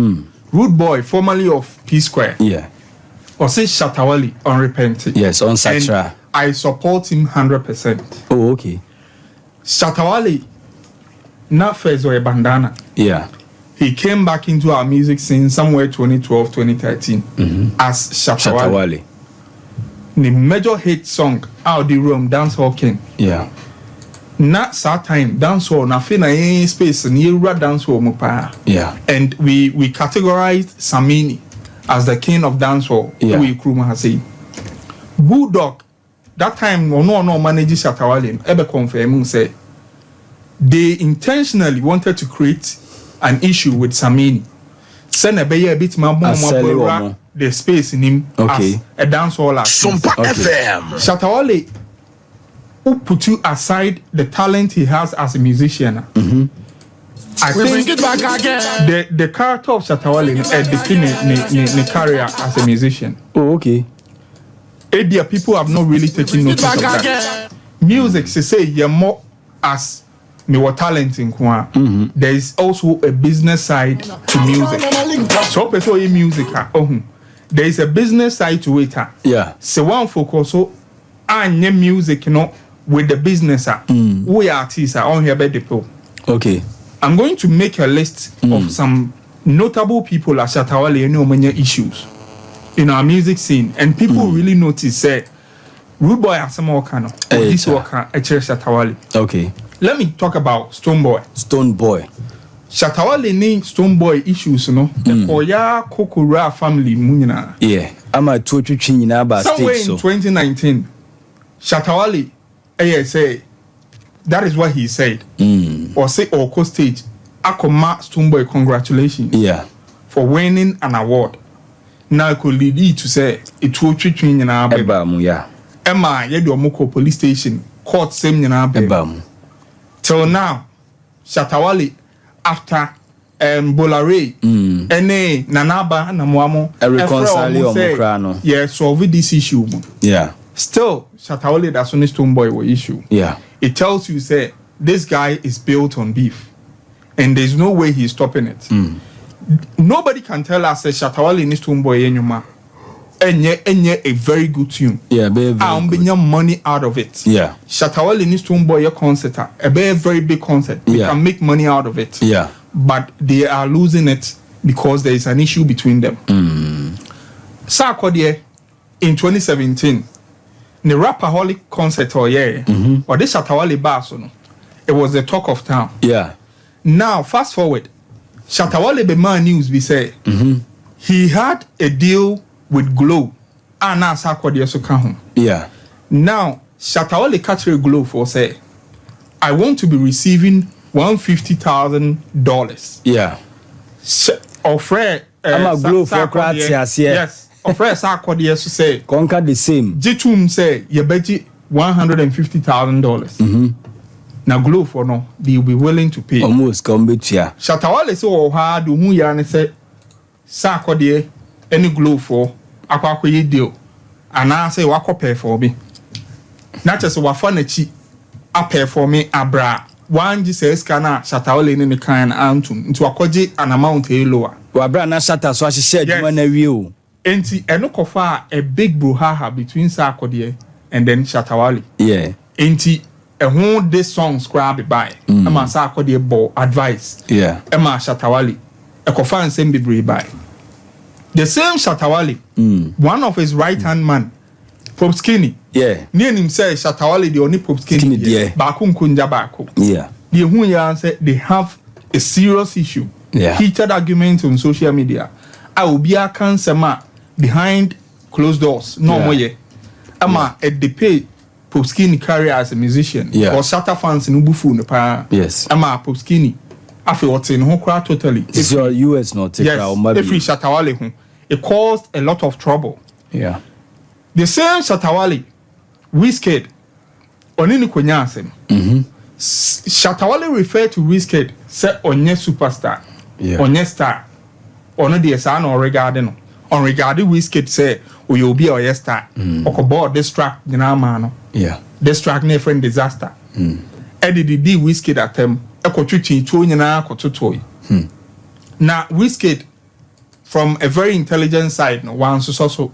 Rude Boy, formerly of P Square. Yeah. Or say Shatta Wale, unrepentant. Yes, on Satra. I support him 100%. Oh, okay. Shatta Wale, not first or a bandana. Yeah. He came back into our music scene somewhere 2012, 2013 as Shatta Wale. The major hit song, Out the Room, Dancehall King. Yeah. Not that time, dancehall, na feel na space, near dancehall mupa. Yeah. And we categorized Samini as the king of dancehall. Yeah. We Kruma has said. Bulldog, that time, no manage Shatta Wale, ever confirm, say they intentionally wanted to create an issue with Samini. Send a bit more the space in him as a dancehall artist. SOMPA FM. Shatta Wale, who put you aside the talent he has as a musician. I think it back again. The character of Shatta Wale the career as a musician. Oh, okay. Dear people have not really taken notice of that. Music, they say you're more as me what talent in Kwa. There is also a business side to music. So people in music there is a business side to it. Yeah. So one focus so and music, with the business. We artists are on here by the people. Okay. I'm going to make a list of some notable people at Shatta Wale many issues in our music scene, and people really notice say Rude Boy has some kind of this worker at Shatta Wale. Okay. Let me talk about Stone Boy. Stone Boy. Shatta Wale ni Stone Boy issues, The Koya Kokura family munina. Yeah. I'm a two nyina ba stage somewhere in so. 2019, Shatta Wale, say that is what he said. Or say Oko stage, Akoma Stone Boy, congratulations. Yeah. For winning an award. Now it could lead you to say it will treat you in our Ebamu, yeah. Emma, Yedomoko police station, court same in our Ebamu. Till now, Shatta Wale, after Bolare, Ene, Nanaba, Namuamo, reconcile yeah, solve this issue. Yeah. Still, Shatta Wale, that's only Stone Boy will issue. Yeah. It tells you, say, this guy is built on beef. And there's no way he's stopping it. Nobody can tell us that Shatta Wale in Stone Boy Enyuma. Enye a very good tune. Yeah, very good. Money out of it. Yeah. Shatta Wale in Stone Boy a concert. A very big concert. We can make money out of it. Yeah. But they are losing it because there is an issue between them. Sarkodie in 2017, the Rapaholic concert or this Shatta Wale basso, it was the talk of town. Yeah. Now fast forward, Shatta Wale be man news be say he had a deal with Glow and now Sarkodie so come home. Yeah. Now Shatta Wale catch a Glow for say I want to be receiving $150,000. Yeah. Offer I'm a Glow for Kratia. Yes. Offer Sarkodie so say conquer the same. Jitum say you bet $150,000. Now Glow for no, they will be willing to pay. Almost come bet ya. Shatta Wale so hard who ya say Sarkodie any Glow for akwa deal. And I say wako pay for me. Not just wa fanachi a pay for me abra. One just says kana Shatta Wale in the kind antum into akwaje an amount lower. Wabra na Shatta so she said you wanna view. Enti enokofa a big brouhaha between Sarkodie and then Shatta Wale. Yeah. Enti who this song scribe by. Emma Sarkodie bo advice. Yeah. Emma Shatta Wale. Ekofa and same be by. The same Shatta Wale, one of his right hand man, Pop Skinny. Yeah. Near him say Shatta Wale the only Pop Skinny. Yeah. Bakum kunja bako. Yeah. The who ya say they have a serious issue. Yeah. Heated arguments on social media. I will be a cancer behind closed doors. No more ye. Ama at the pay Pop Skinny career as a musician. Yeah. Or Shatta fans in Ubufu no pa. Yes. Ama Pop Skinny. After what's in Hokra totally. It's your US not take yes, every Shatta Wale it caused a lot of trouble. Yeah. The same Shatta Wale, Wizkid, onini kwenyasem. Shatta Wale referred to Wizkid say onye superstar. Yeah. Onye star. Ono de sa no regarding on regarding Wizkid say you be a star. Okobo this track nyina ma no. Yeah. This track ne friend disaster. Edidi di Wizkid atem ekotwitwi tuo nyina akototoy. Na Wizkid from a very intelligent side, no one so.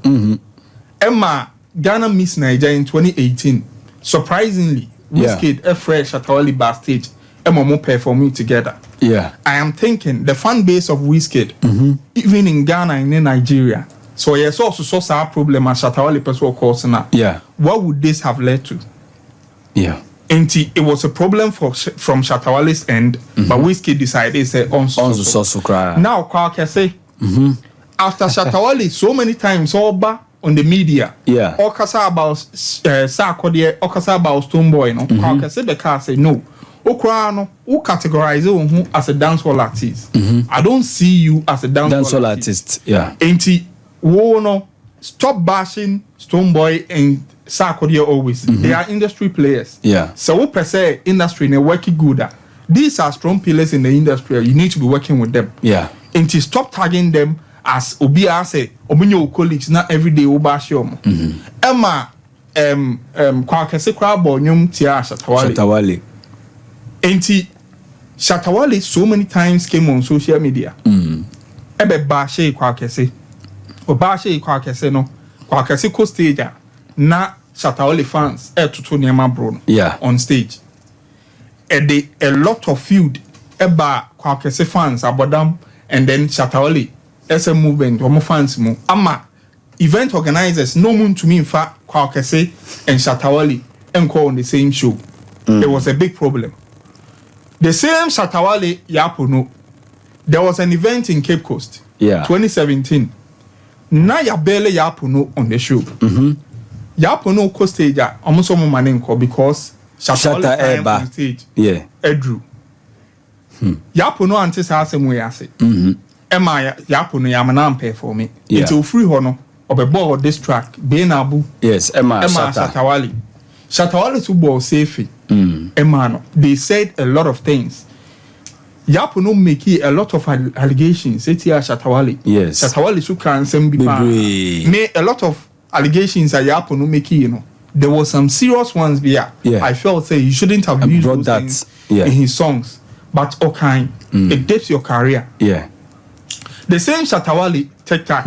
Emma Ghana Miss Niger in 2018. Surprisingly, Wizkid a fresh Shatta Wale backstage. Emma mo performing together. Yeah. I am thinking the fan base of Wizkid, even in Ghana and in Nigeria. So yes, also saw a problem as Shatta Wale personal course now. Yeah. What would this have led to? Yeah. And it was a problem from Shatta Wale's end, but Wizkid decided say on so cry. now Kwake say after Shatta Wale so many times over on the media, all kasa about Sarkodie, all kasa about Stonebwoy, no. Kwake say the say no. Okrano, who categorize you as a dancehall artist? I don't see you as a dancehall artist. Yeah. Ain't it? No, stop bashing Stonebwoy and Sarkodie always. They are industry players. Yeah. So who per se industry ne working good. These are strong pillars in the industry. You need to be working with them. Yeah. And to stop tagging them as obi say omunyo colleagues not every day obash yom. Emma Kwake se crab nyum tia Shatta Wale. Enti Shatta Wale so many times came on social media. Ebe bashe Kwake se. O bashe Kwake se no. Kwake se ko stage na Shatta Wale fans tutu niema bro on stage. A lot of feud eba Kwake se fans abodam and then Shatta Wale as a movement omo fans mo ama event organizers no mun to me in fact Kwake se and Shatta Wale enko on the same show. There was a big problem. The same Shatta Wale Yapono, there was an event in Cape Coast, 2017. Na Yabele Yapono on the show. Yapono co stage almost some manenko because Shatta Wale time on stage. Yeah. Edru. Yapono antes asem we ase. Emma Yapono yamana pay for me. It's a free hono obebo this track. Benabu. Yes, Emma Shatta Wale. Shatta Wale to ball safe. Emano, they said a lot of things. Yapono make a lot of allegations. Etia Shatta Wale. Yes. Shatta Wale su can be made a lot of allegations that Yapono make, you know. There was some serious ones there. Yeah. I felt say he shouldn't have used those things in his songs. But okay, it dips your career. Yeah. The same Shatta Wale TikTok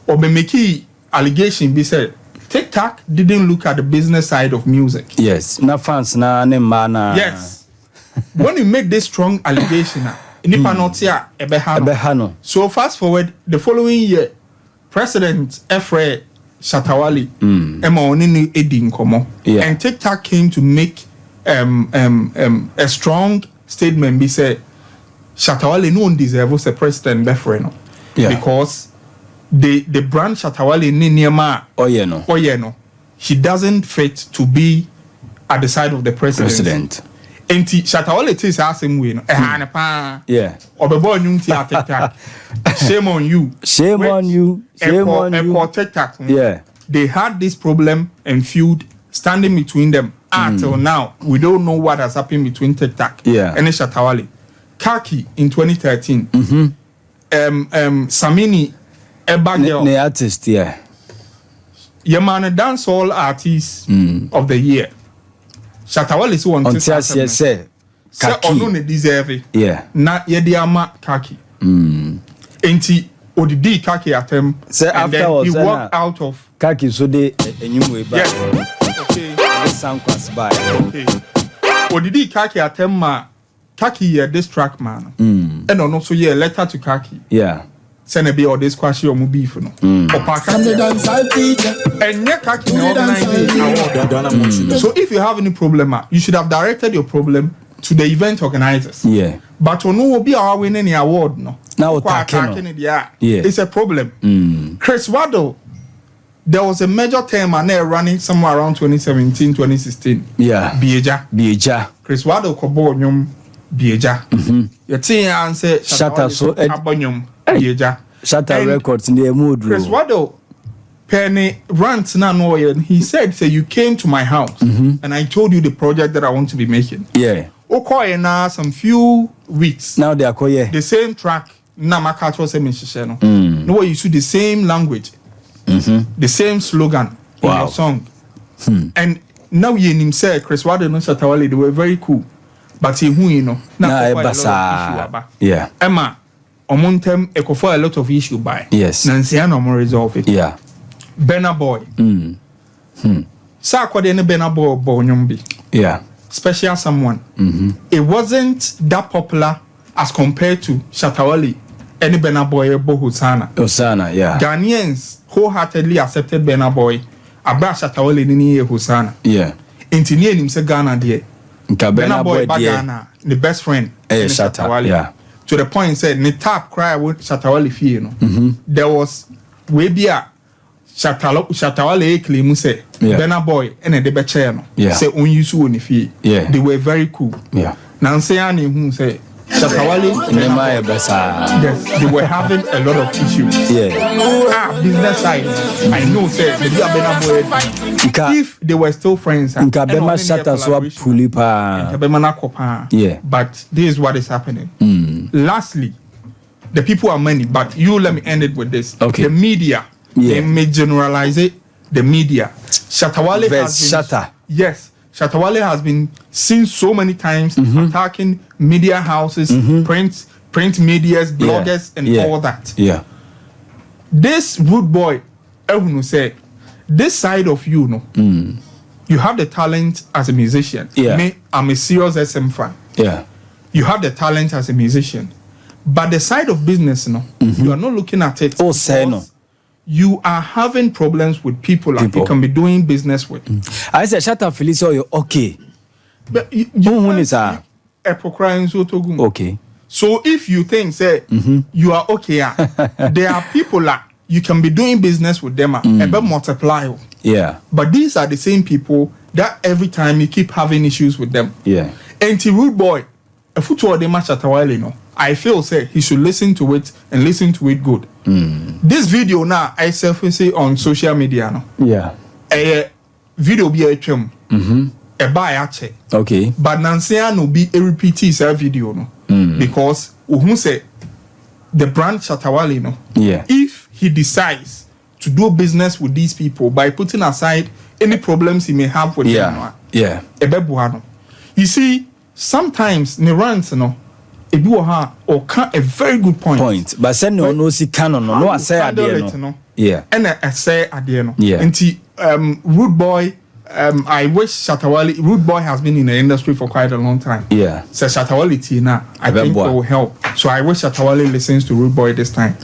or be making allegation be said TikTok didn't look at the business side of music. Yes. Na fans na ne mana. Yes. When you make this strong allegation, nipa not here ebehano. So fast forward the following year, President Efre Shatta Wale Emma onini edi nkomo. And TikTok came to make a strong statement. Be said Shatta Wale no one deserves a president Befre no. Because the brand Shatta Wale ni niema no. He doesn't fit to be at the side of the president. And Shatta Wale is asking we no. Yeah. Obebo nyum ti TikTok. Shame on you. Shame on you. Shame on you. TikTok. Yeah. They had this problem and feud standing between them. Until now, we don't know what has happened between TikTok and Shatta Wale. Kaki in 2013. Samini the artist, Yamane dancehall artist of the year. Shatta Wale is one to say Kaki. Ne deserve. Yeah. Na yediama Kaki. Enti odidi Kaki atem. And then he walked out of Kaki so they a new way back. Yes. Okay. Sound class by. Okay. Odidi Kaki atem ma Kaki this track man. And also letter to Kaki. Yeah. Send a be or this question or beef no. And Kaki so if you have any problem, you should have directed your problem to the event organizers. Yeah. But no will be our winning any award no. Now it's a problem. Chris Waddle, there was a major term and they're running somewhere around 2017, 2016. Yeah. Bieja. Chris Waddle kobo nyum Bieja. You see answer Shatta so abonyum Bieja. Shatta records in the mood. Chris Waddle Penny rants na no and he said say you came to my house and I told you the project that I want to be making. Yeah. Okoye na some few weeks. Now they are the same track na makato se menshishye no. No you see the same language. The same slogan in your song. And now you him say Chris Waddle no Shatta Wale they were very cool. But he who you know na yeah. Emma omontem ekofo a lot of issue by. Yes. Nansia no more resolve it. Yeah. Benna boy. Sa kwade ne Benna boy nyombi. Yeah. Special someone. It wasn't that popular as compared to Shatta Wale and Benna boy bo Hosanna, yeah. Ghanaians wholeheartedly accepted Benna boy. Abra Shatta Wale ni Hosanna. Yeah. Inti ni enim se Ghana de. Benna boy ba Ghana, the best friend. Shatta Wale. Yeah. To the point said ni tap cry with Shatta Wale fee, you know. There was we be a Shatta Wale claim say Benna boy and a debe chair no. Say on you so ni fee. Yeah. They were very cool. Yeah. Nancy ani who say Shatta Wale yes, they were having a lot of issues. Yeah. Business side. I know say the Benna boy if they were still friends. Bema Shatta so pulipa. Yeah. But this is what is happening. Lastly, the people are many, but you let me end it with this. Okay. The media, they may generalize it. The media. Shatta Wale has been, Shatta. Yes. Shatta Wale has been seen so many times attacking media houses, print medias, bloggers, and all that. Yeah. This rude boy, everyone say, this side of you, no, you have the talent as a musician. Yeah. Me, I'm a serious SM fan. Yeah. You have the talent as a musician, but the side of business, no, you are not looking at it. Oh, say no. You are having problems with people that you can be doing business with. I said, Shatta Felicio, you're okay. But you okay. So if you think, say, you are okay, there are people that you can be doing business with them and multiply. Yeah. But these are the same people that every time you keep having issues with them. Yeah. And rude boy, a football they match at a while, you know. I feel say he should listen to it and listen to it good. This video now I surface on social media no. Yeah. A video be a trim. A buy ache. Okay. But Nansia no be a repeat this video no. Because who say the brand Shatta Wale no. Yeah. If he decides to do business with these people by putting aside any problems he may have with them. Yeah. You see, sometimes ne rants no ebi wo ha or can a very good point. But say no see canon no say ade no. Yeah. And I say ade no. Yeah. Nti rude boy I wish Shatta Wale rude boy has been in the industry for quite a long time. Yeah. So Shatta Wale tina I think it will help. So I wish Shatta Wale listens to rude boy this time.